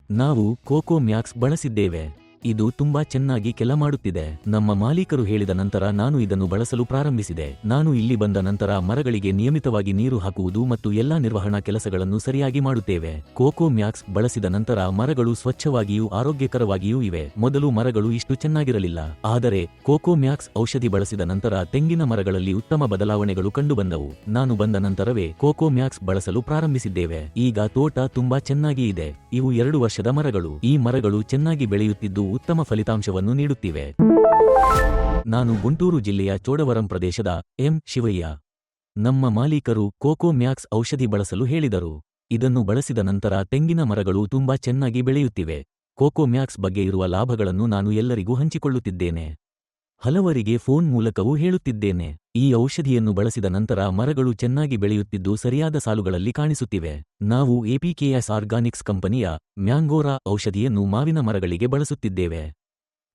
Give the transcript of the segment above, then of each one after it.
ನಾವು cocoa Max ಬಳಸಿದ್ದೇವೆ. ಇದು ತುಂಬಾ ಚೆನ್ನಾಗಿ ಕೆಲ ಮಾಡುತ್ತಿದೆ. ನಮ್ಮ ಮಾಲೀಕರು ಹೇಳಿದ ನಂತರ ನಾನು ಇದನ್ನು ಬಳಸಲು ಪ್ರಾರಂಭಿಸಿದೆ. ನಾನು ಇಲ್ಲಿ ಬಂದ ನಂತರ ಮರಗಳಿಗೆ ನಿಯಮಿತವಾಗಿ ನೀರು ಹಾಕುವುದು ಮತ್ತು ಎಲ್ಲಾ ನಿರ್ವಹಣಾ ಕೆಲಸಗಳನ್ನು ಸರಿಯಾಗಿ ಮಾಡುತ್ತೇವೆ. ಕೋಕೋ ಮ್ಯಾಕ್ಸ್ ಬಳಸಿದ ನಂತರ ಮರಗಳು ಸ್ವಚ್ಛವಾಗಿಯೂ ಆರೋಗ್ಯಕರವಾಗಿಯೂ ಇವೆ. ಮೊದಲು ಮರಗಳು ಇಷ್ಟು ಚೆನ್ನಾಗಿರಲಿಲ್ಲ. ಆದರೆ ಕೋಕೋ ಮ್ಯಾಕ್ಸ್ ಔಷಧಿ ಬಳಸಿದ ನಂತರ ತೆಂಗಿನ ಮರಗಳಲ್ಲಿ ಉತ್ತಮ ಬದಲಾವಣೆಗಳು ಕಂಡುಬಂದವು. ನಾನು ಬಂದ ನಂತರವೇ ಕೋಕೋ ಮ್ಯಾಕ್ಸ್ ಬಳಸಲು ಪ್ರಾರಂಭಿಸಿದ್ದೇವೆ. ಈಗ ತೋಟ ತುಂಬಾ ಚೆನ್ನಾಗಿ ಇದೆ. ಇವು 2 ವರ್ಷದ ಮರಗಳು. ಈ ಮರಗಳು ಚೆನ್ನಾಗಿ ಬೆಳೆಯುತ್ತಿದ್ದು ಉತ್ತಮ ಫಲಿತಾಂಶವನ್ನು ನೀಡುತ್ತಿವೆ. ನಾನು ಗುಂಟೂರು ಜಿಲ್ಲೆಯ ಚೋಡವರಂ ಪ್ರದೇಶದ ಎಂ. ಶಿವಯ್ಯ. ನಮ್ಮ ಮಾಲೀಕರು ಕೋಕೋ ಮ್ಯಾಕ್ಸ್ ಔಷಧಿ ಬಳಸಲು ಹೇಳಿದರು. ಇದನ್ನು ಬಳಸಿದ ನಂತರ ತೆಂಗಿನ ಮರಗಳು ತುಂಬಾ ಚೆನ್ನಾಗಿ ಬೆಳೆಯುತ್ತಿವೆ. ಕೋಕೋ ಮ್ಯಾಕ್ಸ್ ಬಗ್ಗೆ ಇರುವ ಲಾಭಗಳನ್ನು ನಾನು ಎಲ್ಲರಿಗೂ ಹಂಚಿಕೊಳ್ಳುತ್ತಿದ್ದೇನೆ. ಹಲವರಿಗೆ ಫೋನ್ ಮೂಲಕವೂ ಹೇಳುತ್ತಿದ್ದೇನೆ. ಈ ಔಷಧಿಯನ್ನು ಬಳಸಿದ ನಂತರ ಮರಗಳು ಚೆನ್ನಾಗಿ ಬೆಳೆಯುತ್ತಿದ್ದು ಸರಿಯಾದ ಸಾಲುಗಳಲ್ಲಿ ಕಾಣಿಸುತ್ತಿವೆ. ನಾವು ಎಪಿಕೆಎಸ್ ಆರ್ಗಾನಿಕ್ಸ್ ಕಂಪನಿಯ ಮ್ಯಾಂಗೋರಾ ಔಷಧಿಯನ್ನು ಮಾವಿನ ಮರಗಳಿಗೆ ಬಳಸುತ್ತಿದ್ದೇವೆ.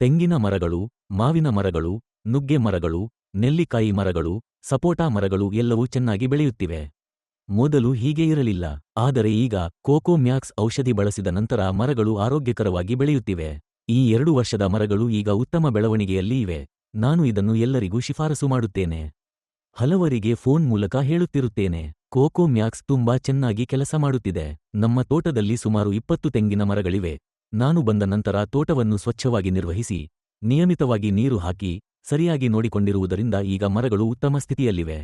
ತೆಂಗಿನ ಮರಗಳು, ಮಾವಿನ ಮರಗಳು, ನುಗ್ಗೆ ಮರಗಳು, ನೆಲ್ಲಿಕಾಯಿ ಮರಗಳು, ಸಪೋಟಾ ಮರಗಳು ಎಲ್ಲವೂ ಚೆನ್ನಾಗಿ ಬೆಳೆಯುತ್ತಿವೆ. ಮೊದಲು ಹೀಗೆ ಇರಲಿಲ್ಲ. ಆದರೆ ಈಗ ಕೋಕೋ ಮ್ಯಾಕ್ಸ್ ಔಷಧಿ ಬಳಸಿದ ನಂತರ ಮರಗಳು ಆರೋಗ್ಯಕರವಾಗಿ ಬೆಳೆಯುತ್ತಿವೆ. ಈ 2 ವರ್ಷದ ಮರಗಳು ಈಗ ಉತ್ತಮ ಬೆಳವಣಿಗೆಯಲ್ಲಿ ಇವೆ. ನಾನು ಇದನ್ನು ಎಲ್ಲರಿಗೂ ಶಿಫಾರಸು ಮಾಡುತ್ತೇನೆ. ಹಲವರಿಗೆ ಫೋನ್ ಮೂಲಕ ಹೇಳುತ್ತಿರುತ್ತೇನೆ. ಕೋಕೋ ಮ್ಯಾಕ್ಸ್ ತುಂಬಾ ಚೆನ್ನಾಗಿ ಕೆಲಸ ಮಾಡುತ್ತಿದೆ. ನಮ್ಮ ತೋಟದಲ್ಲಿ ಸುಮಾರು 20 ತೆಂಗಿನ ಮರಗಳಿವೆ. ನಾನು ಬಂದ ನಂತರ ತೋಟವನ್ನು ಸ್ವಚ್ಛವಾಗಿ ನಿರ್ವಹಿಸಿ, ನಿಯಮಿತವಾಗಿ ನೀರು ಹಾಕಿ, ಸರಿಯಾಗಿ ನೋಡಿಕೊಂಡಿರುವುದರಿಂದ ಈಗ ಮರಗಳು ಉತ್ತಮ ಸ್ಥಿತಿಯಲ್ಲಿವೆ.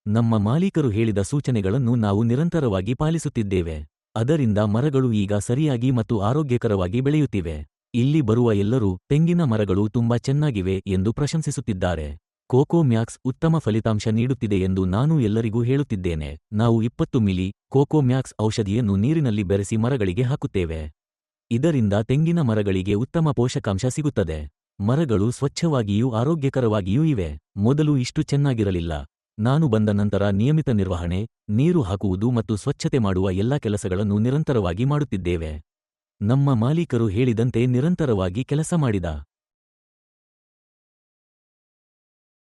ನಮ್ಮ ಮಾಲೀಕರು ಹೇಳಿದ ಸೂಚನೆಗಳನ್ನು ನಾವು ನಿರಂತರವಾಗಿ ಪಾಲಿಸುತ್ತಿದ್ದೇವೆ. ಅದರಿಂದ ಮರಗಳು ಈಗ ಸರಿಯಾಗಿ ಮತ್ತು ಆರೋಗ್ಯಕರವಾಗಿ ಬೆಳೆಯುತ್ತಿವೆ. ಇಲ್ಲಿ ಬರುವ ಎಲ್ಲರೂ ತೆಂಗಿನ ಮರಗಳು ತುಂಬಾ ಚೆನ್ನಾಗಿವೆ ಎಂದು ಪ್ರಶಂಸಿಸುತ್ತಿದ್ದಾರೆ. ಕೋಕೋ ಮ್ಯಾಕ್ಸ್ ಉತ್ತಮ ಫಲಿತಾಂಶ ನೀಡುತ್ತಿದೆ ಎಂದು ನಾನು ಎಲ್ಲರಿಗೂ ಹೇಳುತ್ತಿದ್ದೇನೆ. ನಾವು 20 ಮಿಲಿ ಕೋಕೋ ಮ್ಯಾಕ್ಸ್ ಔಷಧಿಯನ್ನು ನೀರಿನಲ್ಲಿ ಬೆರೆಸಿ ಮರಗಳಿಗೆ ಹಾಕುತ್ತೇವೆ. ಇದರಿಂದ ತೆಂಗಿನ ಮರಗಳಿಗೆ ಉತ್ತಮ ಪೋಷಕಾಂಶ ಸಿಗುತ್ತದೆ. ಮರಗಳು ಸ್ವಚ್ಛವಾಗಿಯೂ ಆರೋಗ್ಯಕರವಾಗಿಯೂ ಇವೆ. ಮೊದಲು ಇಷ್ಟು ಚೆನ್ನಾಗಿರಲಿಲ್ಲ. ನಾನು ಬಂದ ನಂತರ ನಿಯಮಿತ ನಿರ್ವಹಣೆ, ನೀರು ಹಾಕುವುದು ಮತ್ತು ಸ್ವಚ್ಛತೆ ಮಾಡುವ ಎಲ್ಲಾ ಕೆಲಸಗಳನ್ನು ನಿರಂತರವಾಗಿ ಮಾಡುತ್ತಿದ್ದೇವೆ. ನಮ್ಮ ಮಾಲೀಕರು ಹೇಳಿದಂತೆ ನಿರಂತರವಾಗಿ ಕೆಲಸ ಮಾಡಿದ